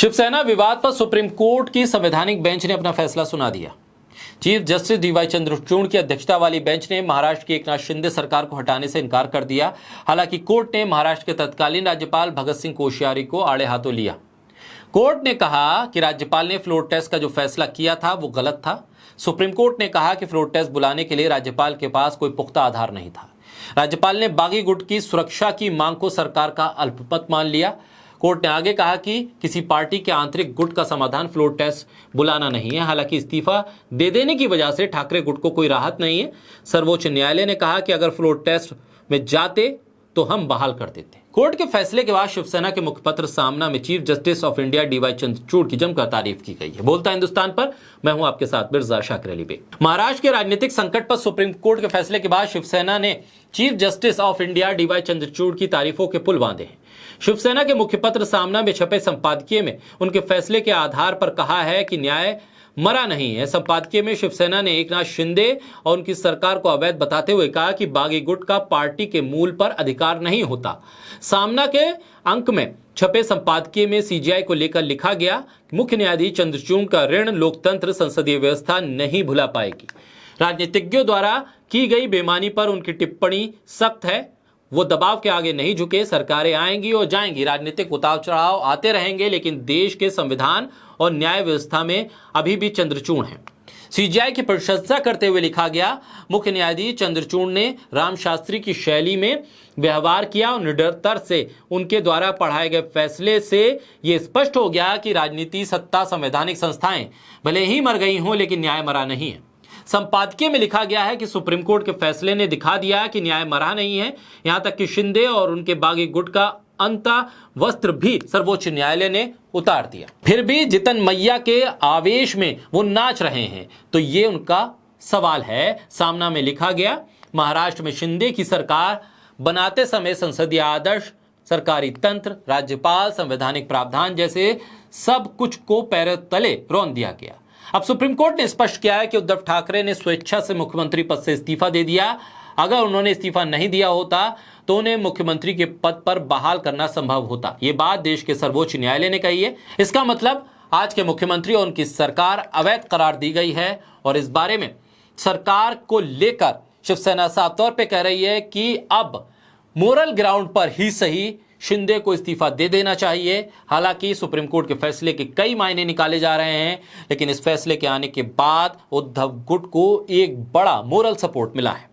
शिवसेना विवाद पर supreme court की संवैधानिक बेंच ने अपना फैसला सुना दिया। चीफ जस्टिस डीवाई चंद्रचूड़ की अध्यक्षता वाली बेंच ने महाराष्ट्र की एकनाथ शिंदे सरकार को हटाने से इनकार कर दिया। हालांकि कोर्ट ने महाराष्ट्र के तत्कालीन राज्यपाल भगत सिंह कोश्यारी को आड़े हाथों लिया। कोर्ट ने कहा कि राज्यपाल ने फ्लोर टेस्ट का जो फैसला किया था वो गलत था। सुप्रीम कोर्ट ने कहा कि फ्लोर टेस्ट बुलाने के लिए राज्यपाल के पास कोई पुख्ता आधार नहीं था। राज्यपाल ने बागी गुट की सुरक्षा की मांग को सरकार का अल्पमत मान लिया। कोर्ट ने आगे कहा कि किसी पार्टी के आंतरिक गुट का समाधान फ्लोर टेस्ट बुलाना नहीं है। हालांकि इस्तीफा दे देने की वजह से ठाकरे गुट को कोई राहत नहीं है। सर्वोच्च न्यायालय ने कहा कि अगर फ्लोर टेस्ट में जाते तो हम बहाल कर देते। कोर्ट के फैसले के बाद शिवसेना के मुखपत्र सामना में chief justice of India DY Chandrachud की जमकर तारीफ की गई है। बोलता हिंदुस्तान पर मैं हूं आपके साथ मिर्जा शाकिर अली बेग। महाराष्ट्र के राजनीतिक संकट पर सुप्रीम कोर्ट के फैसले के बाद शिवसेना ने chief justice of India DY Chandrachud की तारीफों के पुल बांधे हैं। शिवसेना के मुखपत्र सामना में छपे संपादकीय में उनके फैसले के आधार पर कहा है कि न्याय मरा नहीं है। संपादकीय में शिवसेना ने एकनाथ शिंदे और उनकी सरकार को अवैध बताते हुए कहा कि बागी गुट का पार्टी के मूल पर अधिकार नहीं होता। सामना के अंक में छपे संपादकीय में सीजीआई को लेकर लिखा गया, मुख्य न्यायाधीश चंद्रचूड़ का ऋण लोकतंत्र संसदीय व्यवस्था नहीं भुला पाएगी। राजनीतिज्ञों द्वारा की गई बेईमानी पर उनकी टिप्पणी सख्त है। वो दबाव के आगे नहीं झुके। सरकारें आएंगी और जाएंगी, राजनीतिक उतार चढ़ाव आते रहेंगे, लेकिन देश के संविधान और न्याय व्यवस्था में अभी भी चंद्रचूड़ हैं। सीजीआई की प्रशंसा करते हुए लिखा गया, मुख्य न्यायाधीश चंद्रचूड़ ने राम शास्त्री की शैली में व्यवहार किया और निडरता से उनके द्वारा पढ़ाए गए फैसले से यह स्पष्ट हो गया कि राजनीति, सत्ता, संवैधानिक संस्थाएं भले ही मर गई हों, लेकिन न्याय मरा नहीं है। संपादकीय में लिखा गया है कि सुप्रीम कोर्ट के फैसले ने दिखा दिया कि न्याय मरा नहीं है। यहां तक कि शिंदे और उनके बागी गुट का अंता वस्त्र भी सर्वोच्च न्यायालय ने उतार दिया। फिर भी जितन मैया के आवेश में वो नाच रहे हैं, तो ये उनका सवाल है। सामना में लिखा गया, महाराष्ट्र में शिंदे की सरकार बनाते समय संसदीय आदर्श, सरकारी तंत्र, राज्यपाल, संवैधानिक प्रावधान जैसे सब कुछ को पैरों तले रौंद दिया गया। अब सुप्रीम कोर्ट ने स्पष्ट किया है कि उद्धव ठाकरे ने स्वेच्छा से मुख्यमंत्री पद से इस्तीफा दे दिया। अगर उन्होंने इस्तीफा नहीं दिया होता तो उन्हें मुख्यमंत्री के पद पर बहाल करना संभव होता। ये बात देश के सर्वोच्च न्यायालय ने कही है। इसका मतलब आज के मुख्यमंत्री और उनकी सरकार अवैध करार दी गई है और इस बारे में सरकार को लेकर शिवसेना साफ तौर पर कह रही है कि अब मोरल ग्राउंड पर ही सही शिंदे को इस्तीफा दे देना चाहिए। हालांकि सुप्रीम कोर्ट के फैसले के कई मायने निकाले जा रहे हैं, लेकिन इस फैसले के आने के बाद उद्धव गुट को एक बड़ा मोरल सपोर्ट मिला है।